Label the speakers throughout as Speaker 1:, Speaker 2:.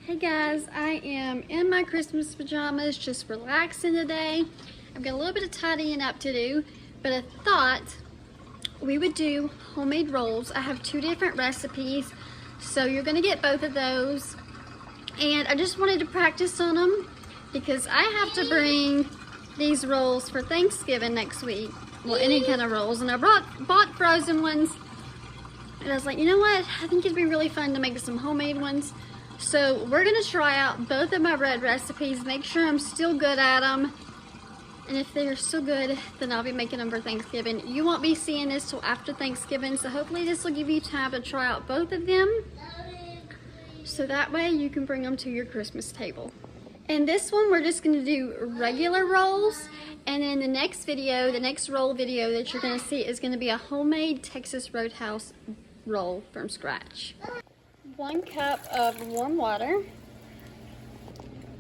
Speaker 1: Hey guys, I am in my Christmas pajamas, just relaxing today. I've got a little bit of tidying up to do, but I thought we would do homemade rolls. I have two different recipes, so you're gonna get both of those. And I just wanted to practice on them because I have to bring these rolls for Thanksgiving next week. Well, any kind of rolls. And I bought frozen ones. And I was like, you know what? I think it'd be really fun to make some homemade ones. So we're gonna try out both of my bread recipes, make sure I'm still good at them. And if they're still good, then I'll be making them for Thanksgiving. You won't be seeing this till after Thanksgiving, so hopefully this will give you time to try out both of them. So that way you can bring them to your Christmas table. In this one, we're just gonna do regular rolls. And then the next video, the next roll video that you're gonna see is gonna be a homemade Texas Roadhouse roll from scratch. 1 cup of warm water,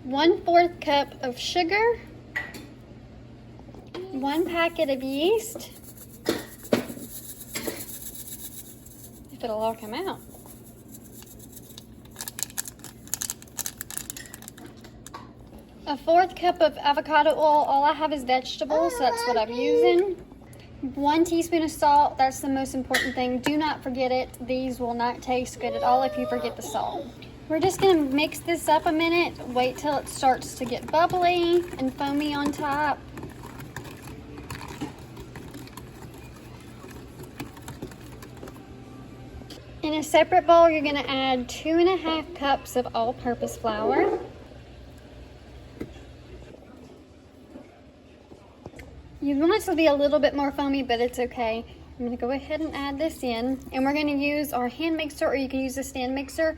Speaker 1: 1/4 cup of sugar, 1 packet of yeast, if it'll all come out, a 1/4 cup of avocado oil. All I have is vegetables, so that's what I'm using. 1 teaspoon of salt, that's the most important thing. Do not forget it. These will not taste good at all if you forget the salt. We're just gonna mix this up a minute, wait till it starts to get bubbly and foamy on top. In a separate bowl, you're gonna add 2½ cups of all-purpose flour. You want it to be a little bit more foamy, but it's okay. I'm gonna go ahead and add this in, and we're gonna use our hand mixer, or you can use a stand mixer,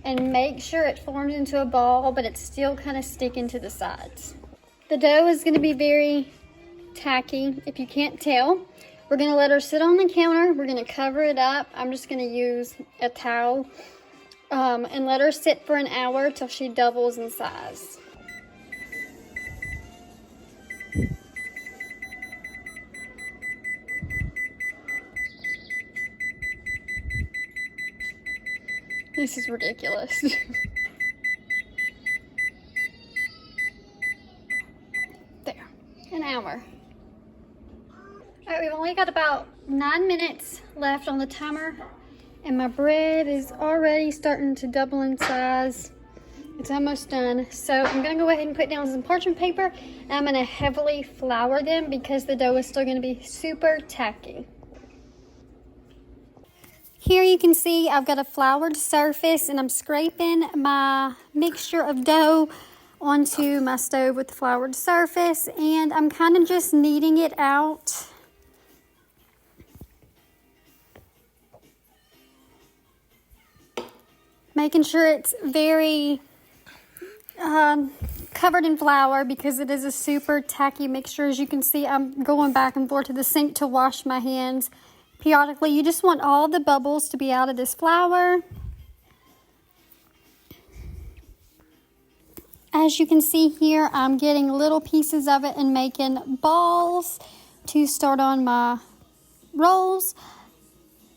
Speaker 1: and make sure it forms into a ball, but it's still kind of sticking to the sides. The dough is gonna be very tacky, if you can't tell. We're gonna let her sit on the counter. We're gonna cover it up. I'm just gonna use a towel, and let her sit for an hour till she doubles in size. This is ridiculous. There, an hour. All right, we've only got about 9 minutes left on the timer, and my bread is already starting to double in size. It's almost done. So I'm gonna go ahead and put down some parchment paper, and I'm gonna heavily flour them because the dough is still gonna be super tacky. Here you can see I've got a floured surface, and I'm scraping my mixture of dough onto my stove with the floured surface, and I'm kind of just kneading it out. Making sure it's very covered in flour because it is a super tacky mixture. As you can see, I'm going back and forth to the sink to wash my hands periodically. You just want all the bubbles to be out of this flour. As you can see here, I'm getting little pieces of it and making balls to start on my rolls.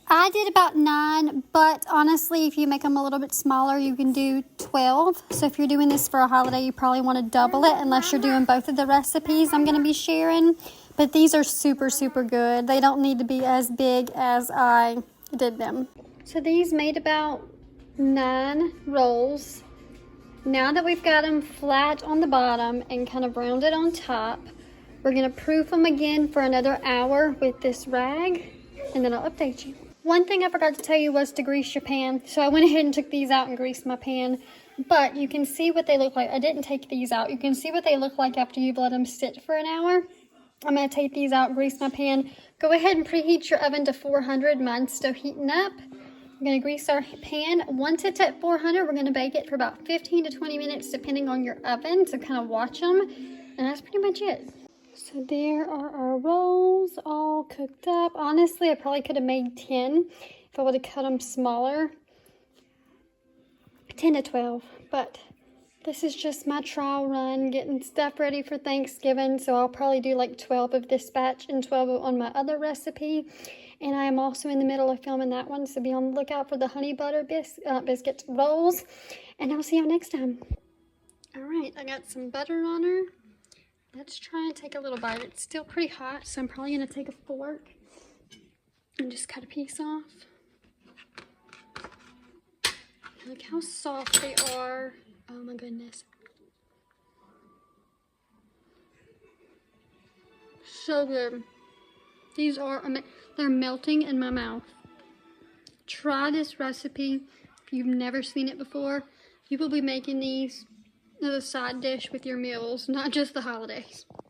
Speaker 1: I did about 9, but honestly, if you make them a little bit smaller, you can do 12. So if you're doing this for a holiday, you probably want to double it unless you're doing both of the recipes I'm going to be sharing. But these are super, super good. They don't need to be as big as I did them. So these made about 9 rolls. Now that we've got them flat on the bottom and kind of rounded on top, we're gonna proof them again for another hour with this rag, and then I'll update you. One thing I forgot to tell you was to grease your pan. So I went ahead and took these out and greased my pan. But you can see what they look like. I didn't take these out. You can see what they look like after you've let them sit for an hour. I'm going to take these out, grease my pan. Go ahead and preheat your oven to 400. Mine's still heating up. I'm going to grease our pan. Once it's at 400, we're going to bake it for about 15 to 20 minutes, depending on your oven. So kind of watch them. And that's pretty much it. So there are our rolls all cooked up. Honestly, I probably could have made 10 if I would have cut them smaller. 10 to 12. But This is just my trial run, getting stuff ready for Thanksgiving, so I'll probably do like 12 of this batch and 12 on my other recipe. And I am also in the middle of filming that one, so be on the lookout for the honey butter biscuit rolls. And I'll see y'all next time. All right, I got some butter on her. Let's try and take a little bite. It's still pretty hot, so I'm probably gonna take a fork and just cut a piece off. Look how soft they are. Oh my goodness. So good. These are, they're melting in my mouth. Try this recipe if you've never seen it before. You will be making these as a side dish with your meals, not just the holidays.